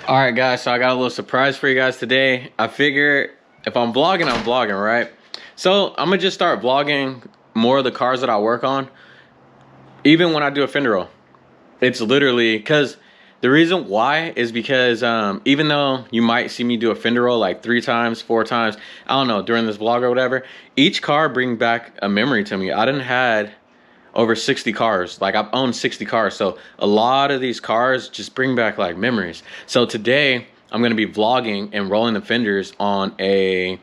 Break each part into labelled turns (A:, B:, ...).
A: All right, guys, so I got a little surprise for you guys today. I figure if I'm vlogging, right? So I'm gonna just start vlogging more of the cars that I work on, even when I do a fender roll. It's literally because the reason why is because even though you might see me do a fender roll like 3 times, 4 times, I don't know, during this vlog or whatever, each car bring back a memory to me. I done had over 60 cars. Like, I've owned 60 cars, so a lot of these cars just bring back like memories. So today I'm gonna be vlogging and rolling the fenders on a,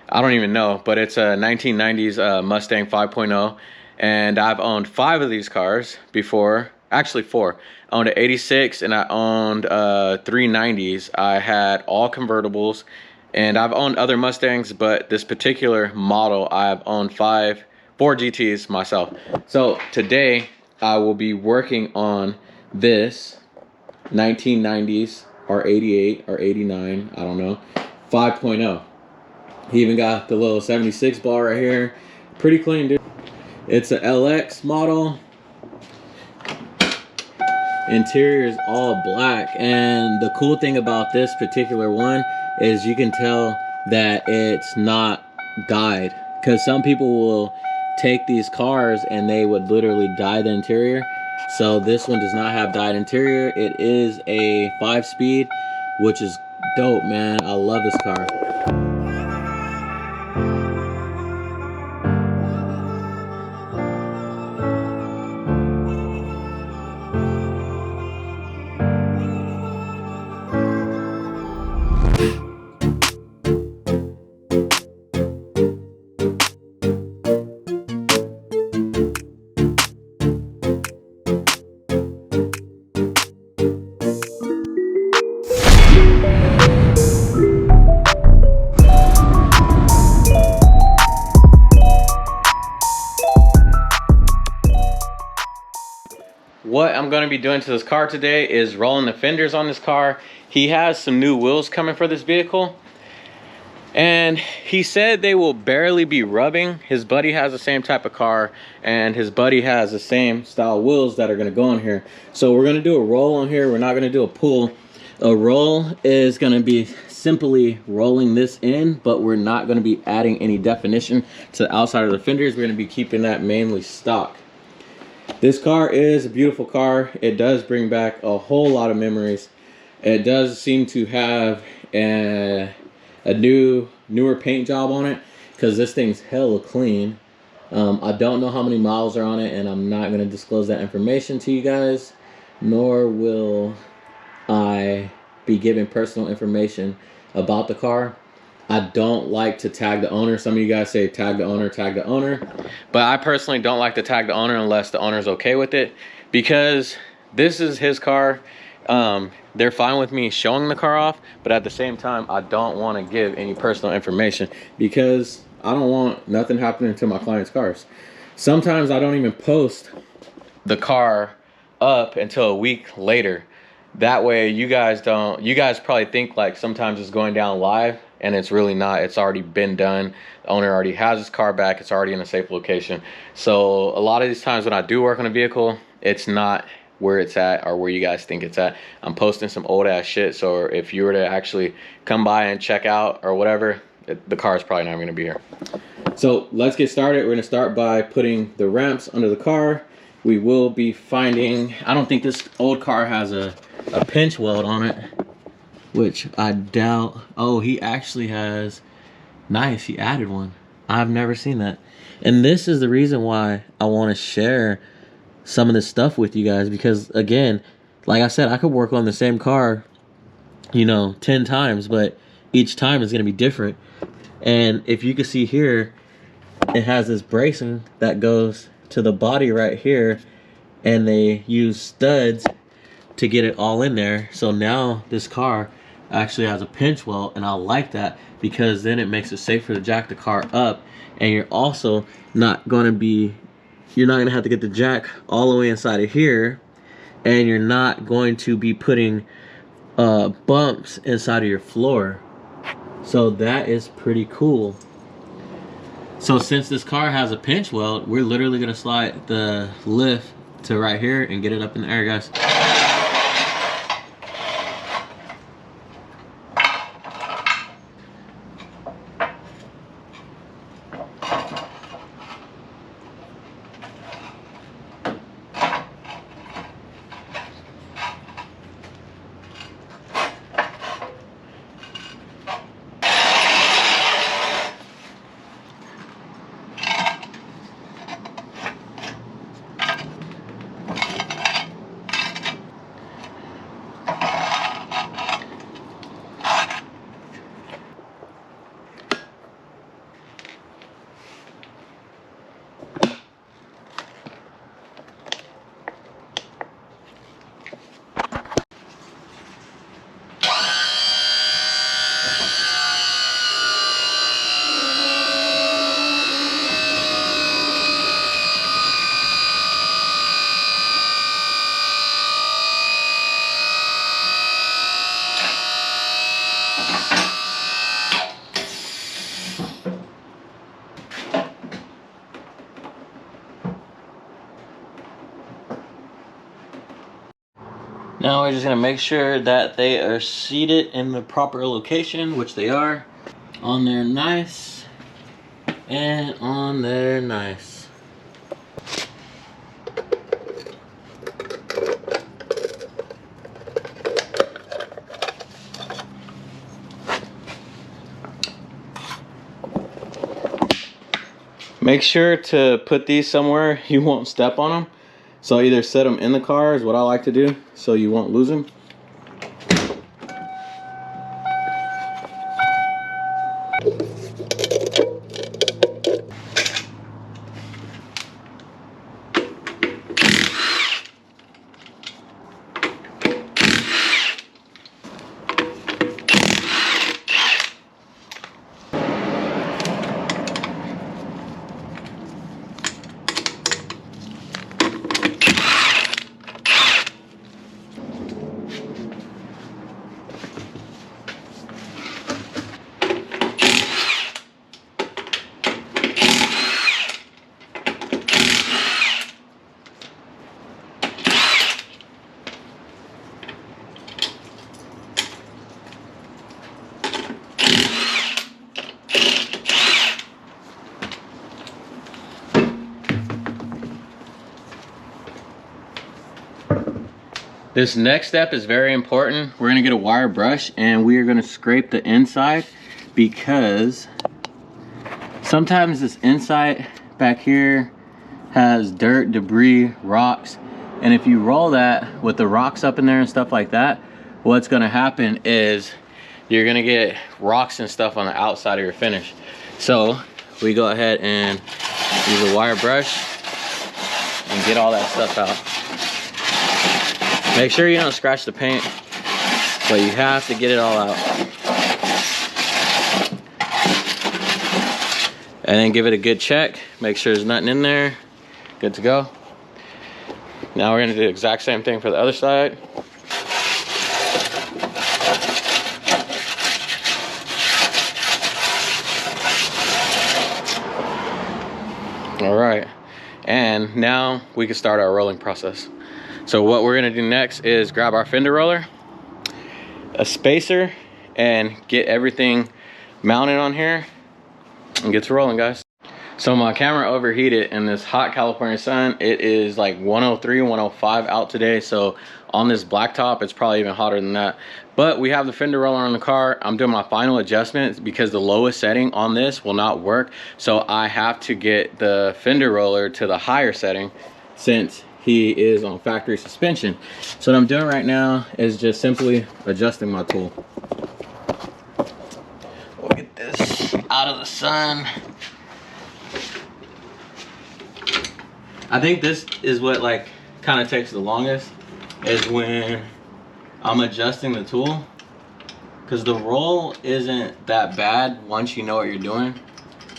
A: I don't even know, but it's a 1990s Mustang 5.0, and I've owned 5 of these cars before. Actually 4. I owned an 86 and I owned 3 90s. I had all convertibles, and I've owned other Mustangs, but this particular model I've owned 4 GTs myself. So today I will be working on this 1990s or 88 or 89, I don't know, 5.0. He even got the little 76 ball right here. Pretty clean, dude. It's a LX model. Interior is all black, and the cool thing about this particular one is you can tell that it's not dyed, because some people will take these cars and they would literally dye the interior. So this one does not have dyed interior. It is a 5-speed, which is dope, man. I love this car. What I'm going to be doing to this car today is rolling the fenders on this car. He has some new wheels coming for this vehicle, and he said they will barely be rubbing. His buddy has the same type of car, and his buddy has the same style wheels that are going to go on here. So we're going to do a roll on here. We're not going to do a pull. A roll is going to be simply rolling this in, but we're not going to be adding any definition to the outside of the fenders. We're going to be keeping that mainly stock. This car is a beautiful car. It does bring back a whole lot of memories. It does seem to have a newer paint job on it, because this thing's hella clean. I don't know how many miles are on it, and I'm not going to disclose that information to you guys, nor will I be giving personal information about the car. I don't like to tag the owner. Some of you guys say tag the owner, tag the owner. But I personally don't like to tag the owner unless the owner's okay with it, because this is his car. They're fine with me showing the car off, but at the same time, I don't want to give any personal information, because I don't want nothing happening to my clients' cars. Sometimes I don't even post the car up until a week later. That way you guys probably think like sometimes it's going down live, and it's really not. It's already been done. The owner already has his car back. It's already in a safe location. So a lot of these times when I do work on a vehicle, it's not where it's at or where you guys think it's at. I'm posting some old ass shit, so if you were to actually come by and check out or whatever, the car is probably not going to be here. So let's get started. We're going to start by putting the ramps under the car. We will be finding, I don't think this old car has a pinch weld on it, which I doubt. Oh, he actually has. Nice, he added one. I've never seen that. And this is the reason why I want to share some of this stuff with you guys, because again, like I said, I could work on the same car, you know, 10 times, but each time is going to be different. And if you can see here, it has this bracing that goes to the body right here, and they use studs to get it all in there. So now this car actually has a pinch weld, and I like that, because then it makes it safer to jack the car up, and you're also not going to be, you're not going to have to get the jack all the way inside of here, and you're not going to be putting bumps inside of your floor. So that is pretty cool. So since this car has a pinch weld, we're literally going to slide the lift to right here and get it up in the air, guys. Now we're just gonna make sure that they are seated in the proper location, which they are. On there nice, and on there nice. Make sure to put these somewhere you won't step on them. So either set them in the car is what I like to do, so you won't lose them. This next step is very important. We're gonna get a wire brush and we are gonna scrape the inside, because sometimes this inside back here has dirt, debris, rocks, and if you roll that with the rocks up in there and stuff like that, what's gonna happen is you're gonna get rocks and stuff on the outside of your finish. So we go ahead and use a wire brush and get all that stuff out. Make sure you don't scratch the paint, but you have to get it all out. And then give it a good check. Make sure there's nothing in there. Good to go. Now we're gonna do the exact same thing for the other side. All right, and now we can start our rolling process. So what we're gonna do next is grab our fender roller, a spacer, and get everything mounted on here and get to rolling, guys. So my camera overheated in this hot California sun. It is like 103, 105 out today. So on this blacktop, it's probably even hotter than that. But we have the fender roller on the car. I'm doing my final adjustments because the lowest setting on this will not work. So I have to get the fender roller to the higher setting since he is on factory suspension. So what I'm doing right now is just simply adjusting my tool. We'll get this out of the sun. I think this is what like kind of takes the longest, is when I'm adjusting the tool, because the roll isn't that bad once you know what you're doing,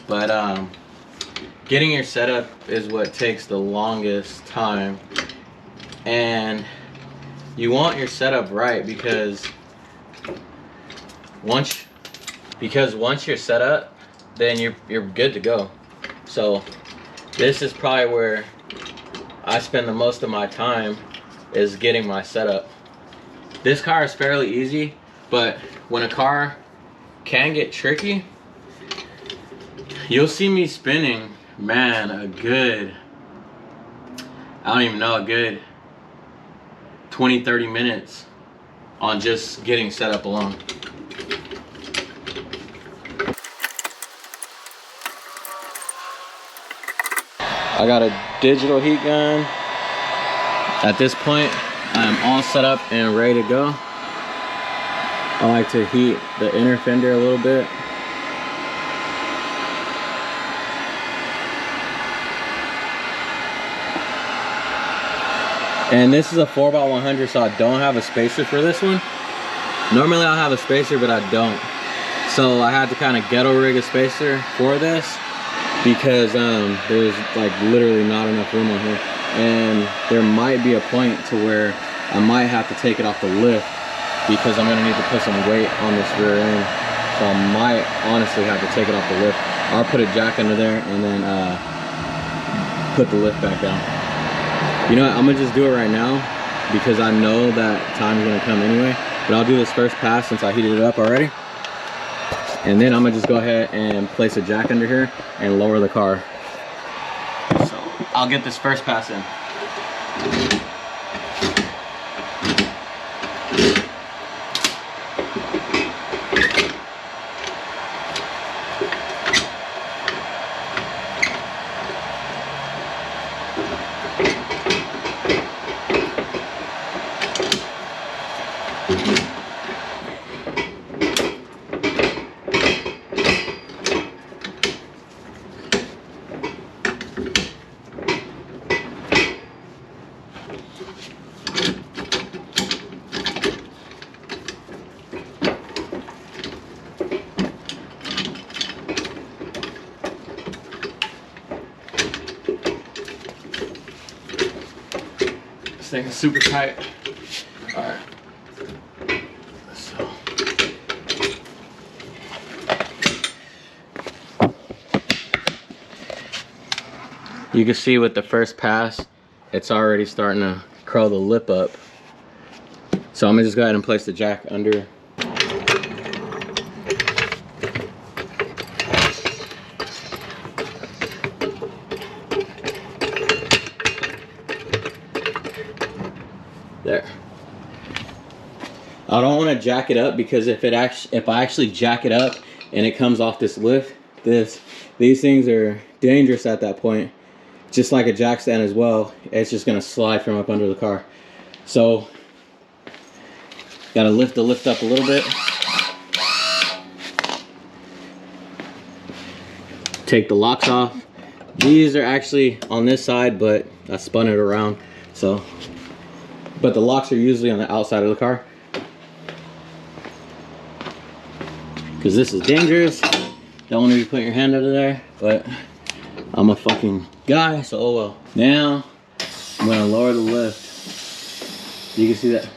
A: but getting your setup is what takes the longest time. And you want your setup right, because once you're set up, then you're good to go. So this is probably where I spend the most of my time, is getting my setup. This car is fairly easy, but when a car can get tricky, you'll see me spinning, man, a good, I don't even know, a good 20-30 minutes on just getting set up alone. I got a digital heat gun. At this point, I'm all set up and ready to go. I like to heat the inner fender a little bit. And this is a 4x100, so I don't have a spacer for this one. Normally I'll have a spacer, but I don't. So I had to kind of ghetto rig a spacer for this, because there's like literally not enough room on here. And there might be a point to where I might have to take it off the lift, because I'm gonna need to put some weight on this rear end. So I might honestly have to take it off the lift. I'll put a jack under there and then put the lift back down. You know what, I'm gonna just do it right now because I know that time's gonna come anyway. But I'll do this first pass since I heated it up already. And then I'm gonna just go ahead and place a jack under here and lower the car. So I'll get this first pass in. This thing is super tight. All right. So. You can see with the first pass, it's already starting to curl the lip up. So I'm gonna just go ahead and place the jack under. There. I don't want to jack it up because if I actually jack it up and it comes off this lift, these things are dangerous at that point. Just like a jack stand as well, it's just gonna slide from up under the car. So gotta lift the lift up a little bit. Take the locks off. These are actually on this side, but I spun it around. So, but the locks are usually on the outside of the car. Because this is dangerous. Don't want to be putting your hand under there, but I'm a fucking guy, so oh well. Now, I'm gonna lower the lift. You can see that.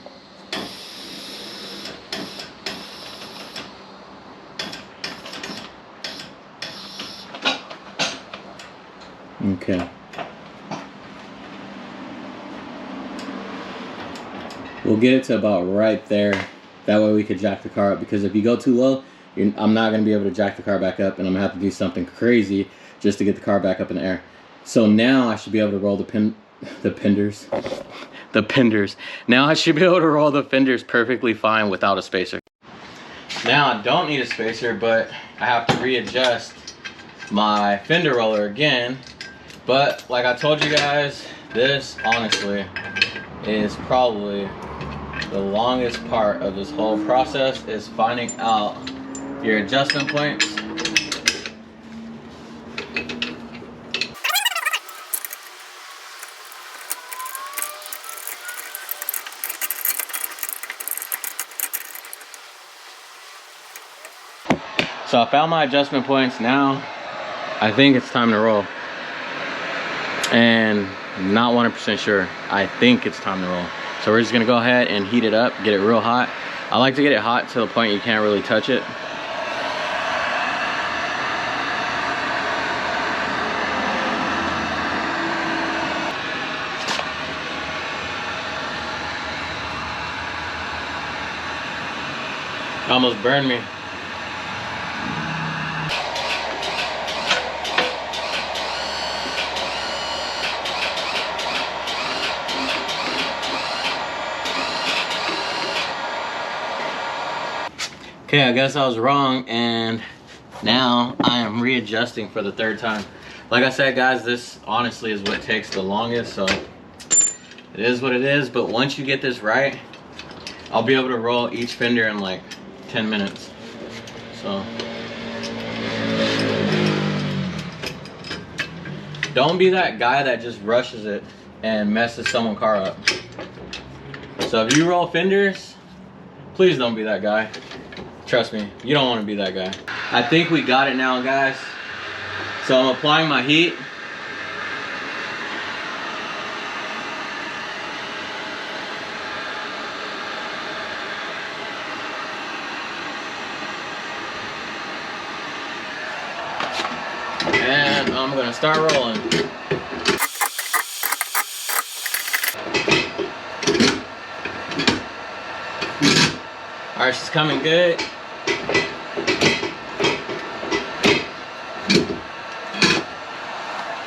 A: Okay. We'll get it to about right there. That way we could jack the car up, because if you go too low, I'm not going to be able to jack the car back up, and I'm going to have to do something crazy just to get the car back up in the air. So now I should be able to roll the fenders. Now I should be able to roll the fenders perfectly fine without a spacer. Now I don't need a spacer, but I have to readjust my fender roller again. But like I told you guys, this honestly is probably the longest part of this whole process, is finding out your adjustment points. So I found my adjustment points. Now I think it's time to roll. And not 100% sure. I think it's time to roll. So we're just gonna go ahead and heat it up, get it real hot. I like to get it hot to the point you can't really touch it. Almost burned me. Okay, I guess I was wrong, and now I am readjusting for the third time. Like I said, guys, this honestly is what takes the longest, so it is what it is. But once you get this right, I'll be able to roll each fender in like 10 minutes. So don't be that guy that just rushes it and messes someone's car up. So if you roll fenders, please don't be that guy. Trust me, you don't want to be that guy. I think we got it now, guys. So I'm applying my heat. And I'm gonna start rolling. right, she's coming good.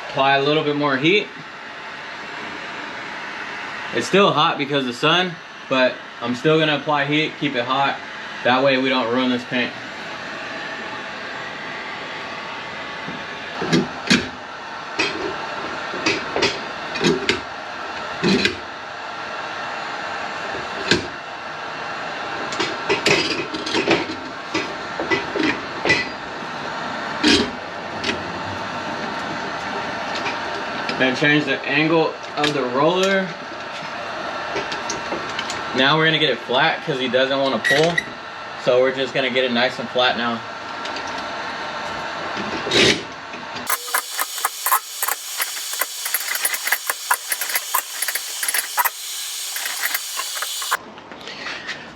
A: Apply a little bit more heat. It's still hot because of the sun, but I'm still gonna apply heat, keep it hot. That way we don't ruin this paint. Then change the angle of the roller. Now we're gonna get it flat because he doesn't want to pull. So we're just gonna get it nice and flat now.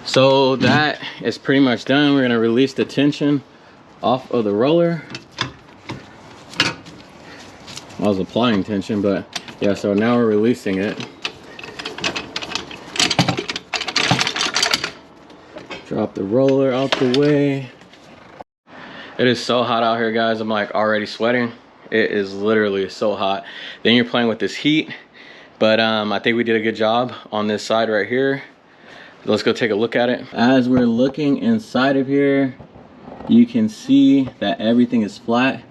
A: So that is pretty much done. We're gonna release the tension off of the roller. I was applying tension, but yeah, so now we're releasing it. Drop the roller out the way. It is so hot out here, guys. I'm like already sweating. It is literally so hot. Then you're playing with this heat, but I think we did a good job on this side right here. Let's go take a look at it. As we're looking inside of here, you can see that everything is flat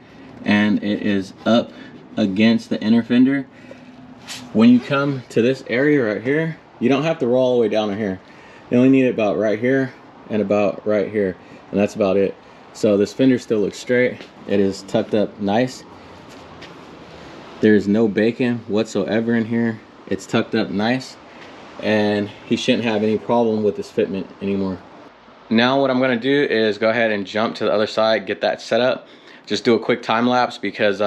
A: and it is up against the inner fender. When you come to this area right here, you don't have to roll all the way down in here. You only need it about right here and about right here, and that's about it. So this fender still looks straight. It is tucked up nice. There's no bacon whatsoever in here. It's tucked up nice, and he shouldn't have any problem with this fitment anymore. Now what I'm gonna do is go ahead and jump to the other side, get that set up. Just do a quick time lapse because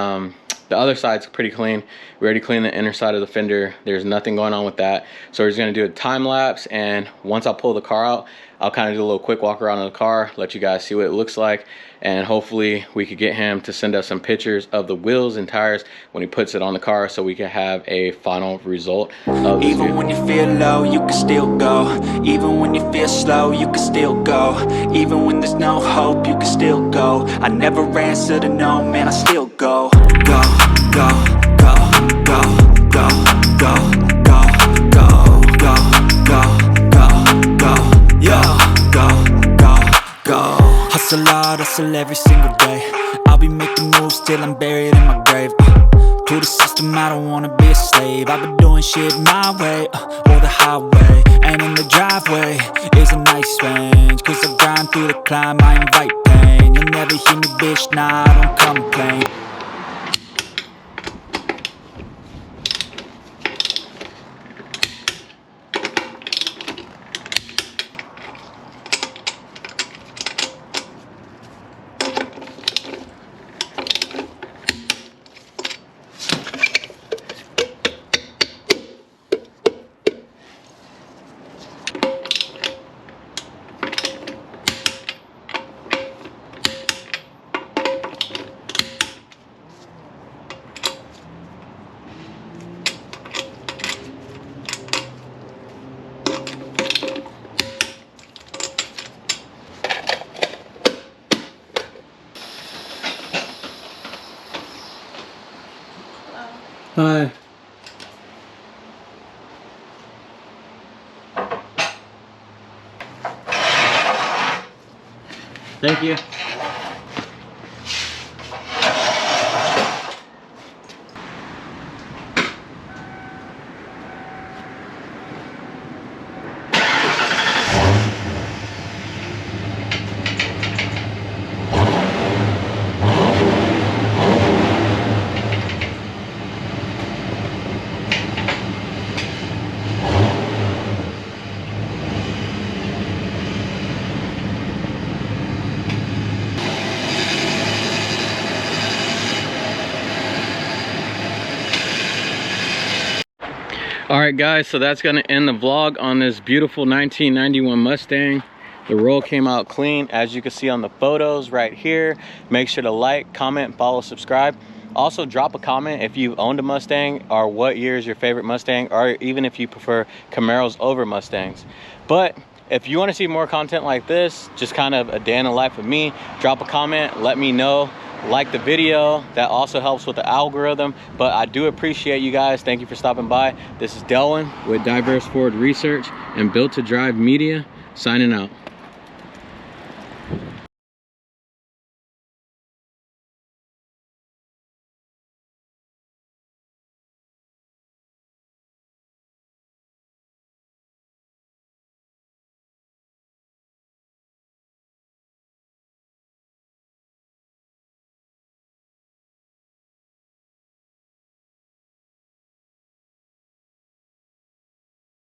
A: the other side's pretty clean. We already cleaned the inner side of the fender. There's nothing going on with that. So we're just gonna do a time lapse, and once I pull the car out, I'll kind of do a little quick walk around in the car, let you guys see what it looks like, and hopefully we could get him to send us some pictures of the wheels and tires when he puts it on the car so we can have a final result of this. Even when you feel low, you can still go. Even when you feel slow, you can still go. Even when there's no hope, you can still go. I never answer to no, man, I still go. Go, go, go, go, go, go, go, go, go, go, go, go. Yo, go, go, go. Hustle hard, hustle every single day. I'll be making moves till I'm buried in my grave. To the system, I don't wanna be a slave. I've been doing shit my way, or the highway. And in the driveway is a nice range. Cause I grind through the climb, I invite pain. You'll never hear me, bitch, nah, I don't complain. Hi. Thank you. All right, guys, so that's gonna end the vlog on this beautiful 1991 Mustang. The roll came out clean, as you can see on the photos right here. Make sure to like, comment, follow, subscribe. Also, drop a comment if you've owned a Mustang, or what year is your favorite Mustang, or even if you prefer Camaros over Mustangs. But If you want to see more content like this, just kind of a day in the life of me, drop a comment, let me know. Like the video, that also helps with the algorithm. But I do appreciate you guys. Thank you for stopping by. This is Delwin with Diverse Ford Research and Built to Drive Media, signing out.